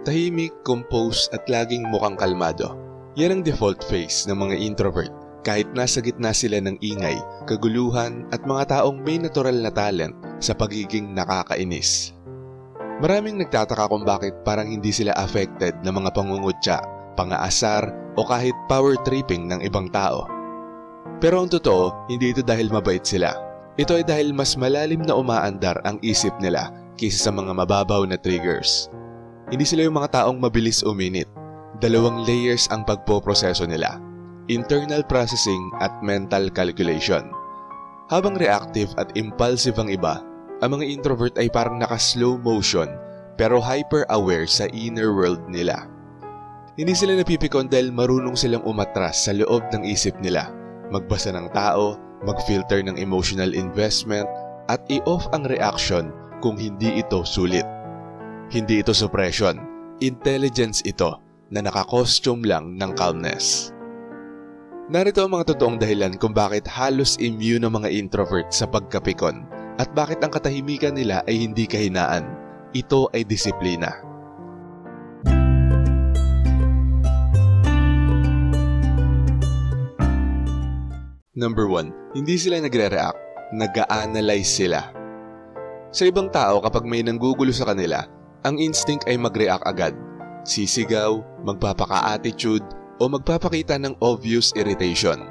Tahimik, composed at laging mukhang kalmado. Yan ang default face ng mga introvert kahit nasa gitna sila ng ingay, kaguluhan at mga taong may natural na talent sa pagiging nakakainis. Maraming nagtataka kung bakit parang hindi sila affected ng mga pangungutya, pangaasar o kahit power tripping ng ibang tao. Pero ang totoo, hindi ito dahil mabait sila. Ito ay dahil mas malalim na umaandar ang isip nila kaysa sa mga mababaw na triggers. Hindi sila yung mga taong mabilis uminit. 2 layers ang pagpoproseso nila: internal processing at mental calculation. Habang reactive at impulsive ang iba, ang mga introvert ay parang naka-slow motion pero hyper-aware sa inner world nila. Hindi sila napipikon dahil marunong silang umatras sa loob ng isip nila, magbasa ng tao, mag-filter ng emotional investment at i-off ang reaction kung hindi ito sulit. Hindi ito suppression, intelligence ito na naka-costume lang ng calmness. Narito ang mga totoong dahilan kung bakit halos immune ang mga introvert sa pagkapikon at bakit ang katahimikan nila ay hindi kahinaan. Ito ay disiplina. Number 1, hindi sila nagre-react, nag-a-analyze sila. Sa ibang tao kapag may nanggugulo sa kanila, ang instinct ay mag-react agad. Sisigaw, magpapaka-attitude, o magpapakita ng obvious irritation.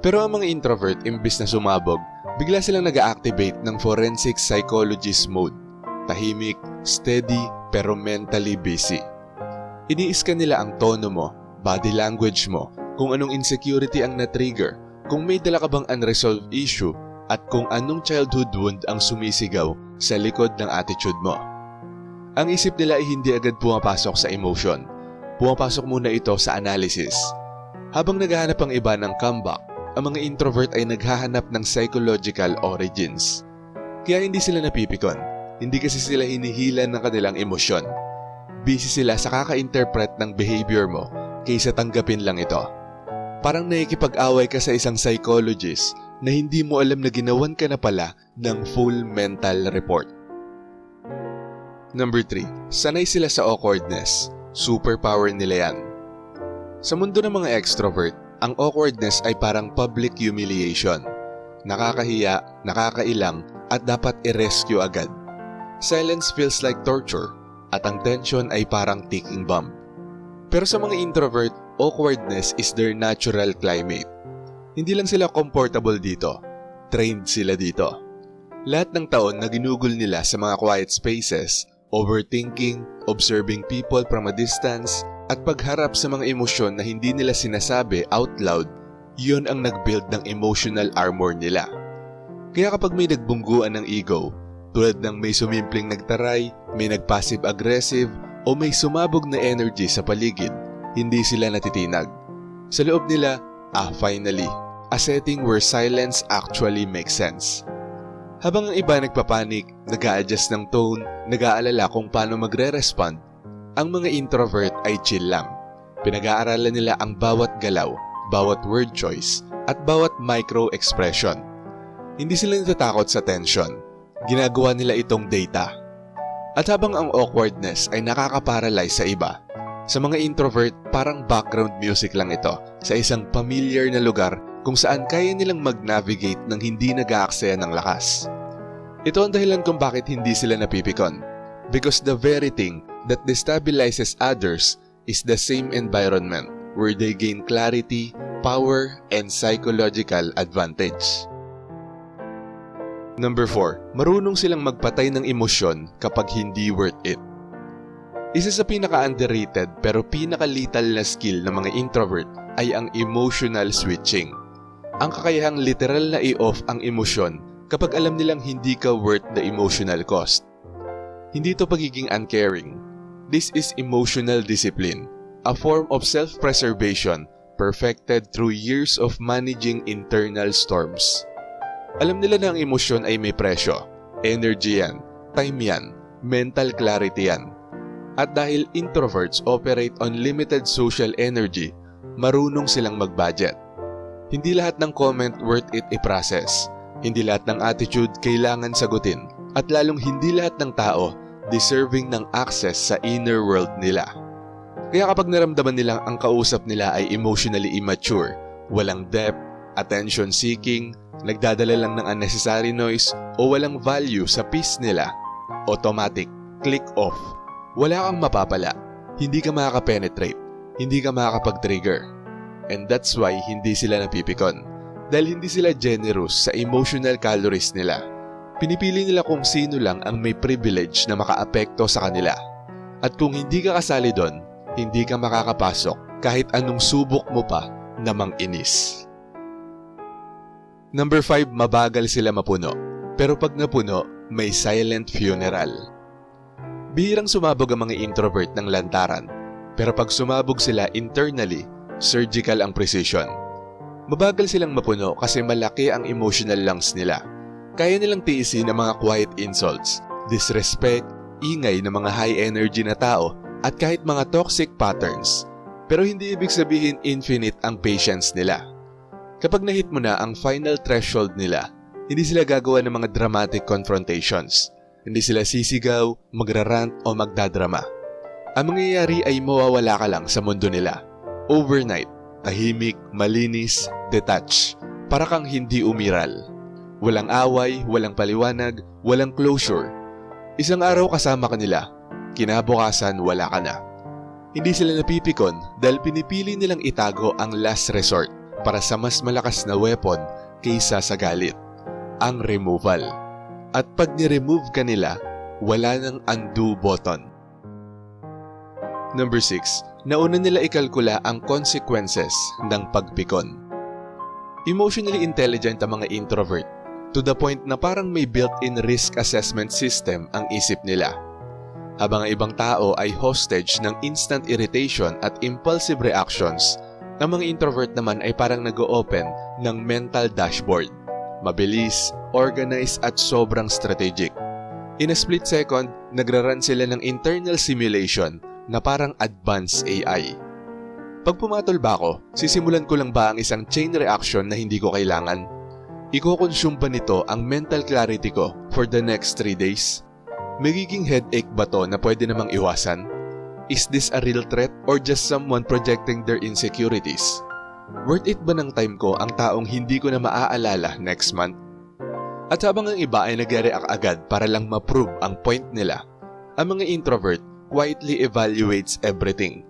Pero ang mga introvert, imbis na sumabog, bigla silang nag-activate ng forensic psychologist mode. Tahimik, steady, pero mentally busy. Ini-scan nila ang tono mo, body language mo, kung anong insecurity ang na-trigger, kung may dala ka bang unresolved issue, at kung anong childhood wound ang sumisigaw sa likod ng attitude mo. Ang isip nila ay hindi agad pumapasok sa emotion. Pumapasok muna ito sa analysis. Habang naghahanap ang iba ng comeback, ang mga introvert ay naghahanap ng psychological origins. Kaya hindi sila napipikon. Hindi kasi sila hinihilan ng kanilang emosyon. Busy sila sa kaka-interpret ng behavior mo kaysa tanggapin lang ito. Parang nakikipag-away ka sa isang psychologist na hindi mo alam na ginawan ka na pala ng full mental report. Number 3, sanay sila sa awkwardness. Superpower nila yan. Sa mundo ng mga extrovert, ang awkwardness ay parang public humiliation. Nakakahiya, nakakailang, at dapat i-rescue agad. Silence feels like torture, at ang tension ay parang ticking bomb. Pero sa mga introvert, awkwardness is their natural climate. Hindi lang sila comfortable dito, trained sila dito. Lahat ng taon na ginugol nila sa mga quiet spaces, overthinking, observing people from a distance, at pagharap sa mga emosyon na hindi nila sinasabi out loud, yun ang nag-build ng emotional armor nila. Kaya kapag may nagbungguan ng ego, tulad ng may sumimpling nagtaray, may nag-passive-aggressive, o may sumabog na energy sa paligid, hindi sila natitinag. Sa loob nila, finally, a setting where silence actually makes sense. Habang ang iba nagpapanik, nag-a-adjust ng tone, nag-aalala kung paano magre-respond, ang mga introvert ay chill lang. Pinag-aaralan nila ang bawat galaw, bawat word choice, at bawat micro-expression. Hindi sila natatakot sa tension. Ginagawa nila itong data. At habang ang awkwardness ay nakaka-paralyze sa iba, sa mga introvert parang background music lang ito sa isang familiar na lugar kung saan kaya nilang mag-navigate ng hindi nag-aaksaya ng lakas. Ito ang dahilan kung bakit hindi sila napipikon. Because the very thing that destabilizes others is the same environment where they gain clarity, power, and psychological advantage. Number 4, marunong silang magpatay ng emosyon kapag hindi worth it. Isa sa pinaka-underrated pero pinaka-lethal na skill ng mga introvert ay ang emotional switching. Ang kakayahang literal na i-off ang emosyon kapag alam nilang hindi ka worth the emotional cost. Hindi ito pagiging uncaring. This is emotional discipline, a form of self-preservation perfected through years of managing internal storms. Alam nila na ang emosyon ay may presyo, energy yan, time yan, mental clarity yan. At dahil introverts operate on limited social energy, marunong silang mag-budget. Hindi lahat ng comment worth it i-process. Hindi lahat ng attitude kailangan sagutin. At lalong hindi lahat ng tao deserving ng access sa inner world nila. Kaya kapag naramdaman nilang ang kausap nila ay emotionally immature, walang depth, attention-seeking, nagdadala lang ng unnecessary noise o walang value sa peace nila, automatic, click off. Wala kang mapapala, hindi ka makaka-penetrate, hindi ka makakapag-trigger. And that's why hindi sila napipikon. Dahil hindi sila generous sa emotional calories nila. Pinipili nila kung sino lang ang may privilege na makaapekto sa kanila. At kung hindi ka kasali doon, hindi ka makakapasok kahit anong subok mo pa na mang-inis. Number 5, mabagal sila mapuno. Pero pag napuno, may silent funeral. Bihirang sumabog ang mga introvert ng lantaran. Pero pag sumabog sila internally, surgical ang precision. Mabagal silang mapuno kasi malaki ang emotional lungs nila. Kaya nilang tiisin ang mga quiet insults, disrespect, ingay ng mga high energy na tao at kahit mga toxic patterns. Pero hindi ibig sabihin infinite ang patience nila. Kapag nahit mo na ang final threshold nila, hindi sila gagawa ng mga dramatic confrontations. Hindi sila sisigaw, magrarant o magdadrama. Ang mangyayari ay mawawala ka lang sa mundo nila. Overnight, tahimik, malinis, detached, para kang hindi umiral. Walang away, walang paliwanag, walang closure. Isang araw kasama ka nila, kinabukasan wala ka na. Hindi sila napipikon dahil pinipili nilang itago ang last resort para sa mas malakas na weapon kaysa sa galit, ang removal. At pag ni-remove ka nila, wala nang undo button. Number 6, nauna nila ikalkula ang consequences ng pagpikon. Emotionally intelligent ang mga introvert to the point na parang may built-in risk assessment system ang isip nila. Habang ang ibang tao ay hostage ng instant irritation at impulsive reactions, ang mga introvert naman ay parang nag-o-open ng mental dashboard. Mabilis, organized at sobrang strategic. In a split second, nagra-run sila ng internal simulation na parang advanced AI. Pag pumatol ba ako, sisimulan ko lang ba ang isang chain reaction na hindi ko kailangan? Iko-consume ba nito ang mental clarity ko for the next 3 days? Magiging headache ba to na pwede namang iwasan? Is this a real threat or just someone projecting their insecurities? Worth it ba ng time ko ang taong hindi ko na maaalala next month? At habang ang iba ay nag-react agad para lang ma-prove ang point nila, ang mga introvert quietly evaluates everything.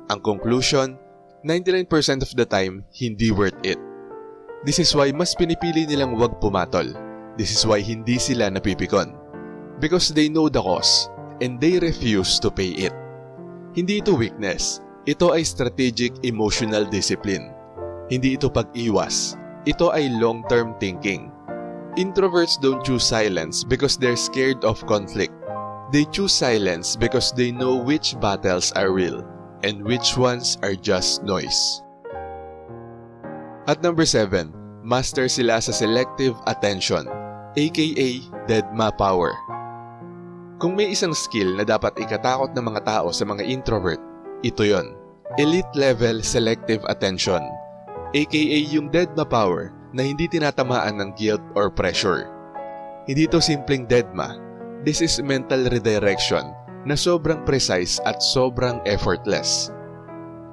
Ang conclusion, 99% of the time, hindi worth it. This is why mas pinipili nilang wag pumatol. This is why hindi sila napipikon. Because they know the cost and they refuse to pay it. Hindi ito weakness. Ito ay strategic emotional discipline. Hindi ito pag-iwas. Ito ay long-term thinking. Introverts don't choose silence because they're scared of conflict. They choose silence because they know which battles are real and which ones are just noise. At number 7, master sila sa selective attention, aka Deadma power. Kung may isang skill na dapat ikatakot ng mga tao sa mga introvert, ito yon. Elite level selective attention, aka yung Deadma power na hindi tinatamaan ng guilt or pressure. Hindi ito simpleng Deadma. This is mental redirection na sobrang precise at sobrang effortless.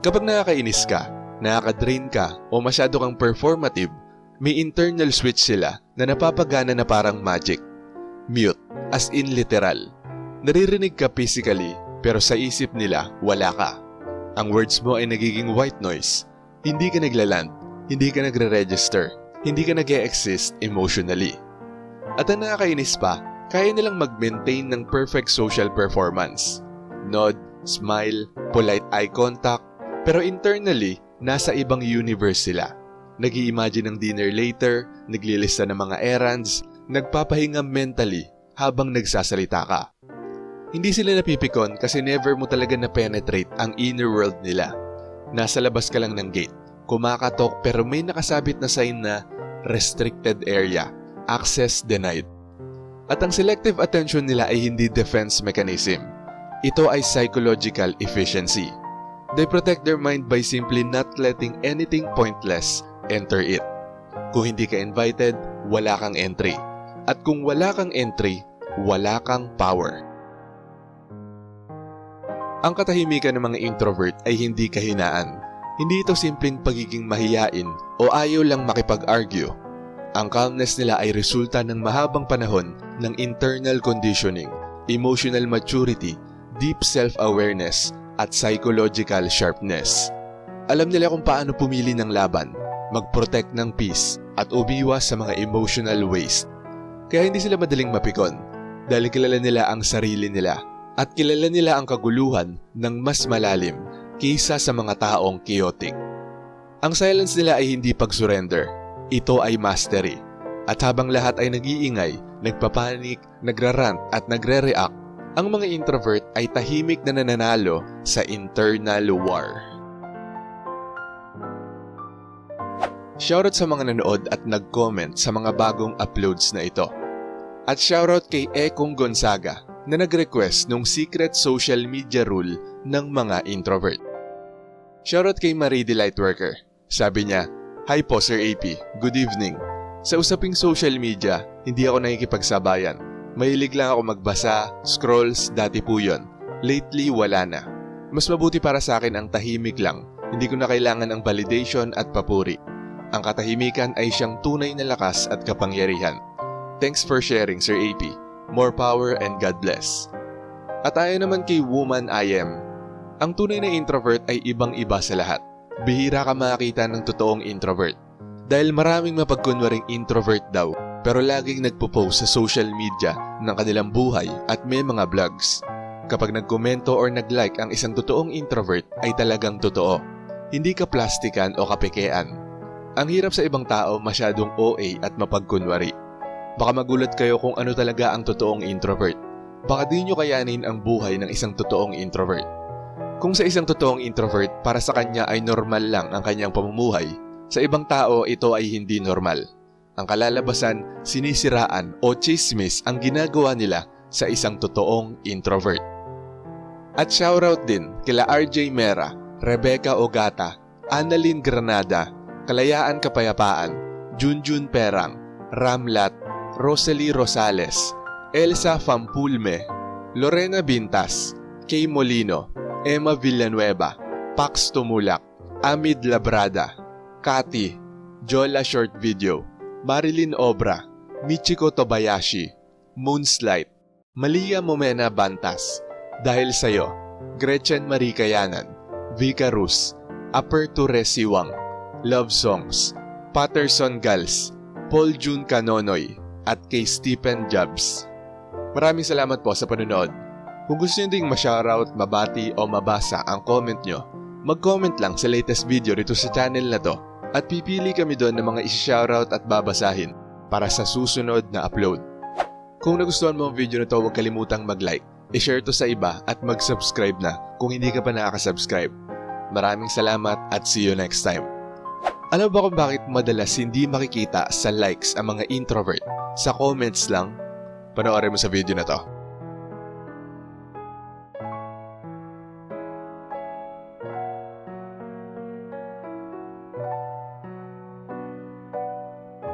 Kapag nakakainis ka, nakaka-drain ka o masyado kang performative, may internal switch sila na napapagana na parang magic. Mute, as in literal. Naririnig ka physically pero sa isip nila wala ka. Ang words mo ay nagiging white noise. Hindi ka naglaland, hindi ka nagre-register, hindi ka nag-e-exist emotionally. At ang nakakainis pa, kaya nilang mag-maintain ng perfect social performance. Nod, smile, polite eye contact, pero internally, nasa ibang universe sila. Nag-i-imagine ng dinner later, naglilista ng mga errands, nagpapahinga mentally habang nagsasalita ka. Hindi sila napipikon kasi never mo talaga na-penetrate ang inner world nila. Nasa labas ka lang ng gate, kumakatok pero may nakasabit na sign na restricted area, access denied. At ang selective attention nila ay hindi defense mechanism. Ito ay psychological efficiency. They protect their mind by simply not letting anything pointless enter it. Kung hindi ka invited, wala kang entry. At kung wala kang entry, wala kang power. Ang katahimikan ng mga introvert ay hindi kahinaan. Hindi ito simpleng pagiging mahiyain o ayaw lang makipag-argue. Ang calmness nila ay resulta ng mahabang panahon ng internal conditioning, emotional maturity, deep self-awareness, at psychological sharpness. Alam nila kung paano pumili ng laban, mag-protect ng peace, at umiwas sa mga emotional waste. Kaya hindi sila madaling mapikon dahil kilala nila ang sarili nila at kilala nila ang kaguluhan ng mas malalim kaysa sa mga taong chaotic. Ang silence nila ay hindi pag-surrender. Ito ay mastery. At habang lahat ay nag-iingay, nagpapanik, nagrarant at nagre-react, ang mga introvert ay tahimik na nananalo sa internal war. Shoutout sa mga nanood at nag-comment sa mga bagong uploads na ito. At shoutout kay Ekong Gonzaga na nag-request ng secret social media rule ng mga introvert. Shoutout kay Marie the Lightworker. Sabi niya, "Hi po Sir AP, good evening. Sa usaping social media, hindi ako nakikipagsabayan. Mahilig lang ako magbasa, scrolls, dati po yun. Lately, wala na. Mas mabuti para sa akin ang tahimik lang. Hindi ko na kailangan ang validation at papuri. Ang katahimikan ay siyang tunay na lakas at kapangyarihan. Thanks for sharing Sir AP. More power and God bless." At ayon naman kay Woman I Am, ang tunay na introvert ay ibang-iba sa lahat. Bihira ka makakita ng totoong introvert. Dahil maraming mapagkunwaring introvert daw, pero laging nagpo-post sa social media ng kanilang buhay at may mga vlogs. Kapag nagkomento or nag-like ang isang totoong introvert ay talagang totoo. Hindi ka plastikan o kapekean. Ang hirap sa ibang tao masyadong OA at mapagkunwari. Baka magulat kayo kung ano talaga ang totoong introvert. Baka di nyo kayanin ang buhay ng isang totoong introvert. Kung sa isang totoong introvert, para sa kanya ay normal lang ang kanyang pamumuhay, sa ibang tao ito ay hindi normal. Ang kalalabasan, sinisiraan o chismis ang ginagawa nila sa isang totoong introvert. At shoutout din kila RJ Mera, Rebecca Ogata, Annalyn Granada, Kalayaan Kapayapaan, Junjun Perang, Ramlat, Rosalie Rosales, Elsa Fampulme, Lorena Bintas, Kay Molino, Emma Villanueva, Pax Tumulak, Amid Labrada, Kati, Jola Short Video, Marilyn Obra, Michiko Tobayashi, Moonslight, Malia Momena Bantas, Dahil Sa'yo, Gretchen Marie Kayanan, Vika Rus, Aperture Siwang, Love Songs, Patterson Gals, Paul June Canonoy, at kay Stephen Jobs. Maraming salamat po sa panonood. Kung gusto nyo ding ma-shoutout, mabati o mabasa ang comment nyo, mag-comment lang sa latest video rito sa channel na to at pipili kami doon ng mga isi-shoutout at babasahin para sa susunod na upload. Kung nagustuhan mo ang video na to, huwag kalimutang mag-like, i-share to sa iba at mag-subscribe na kung hindi ka pa nakaka-subscribe. Maraming salamat at see you next time. Alam ba kung bakit madalas hindi makikita sa likes ang mga introvert? Sa comments lang? Panoorin mo sa video na to.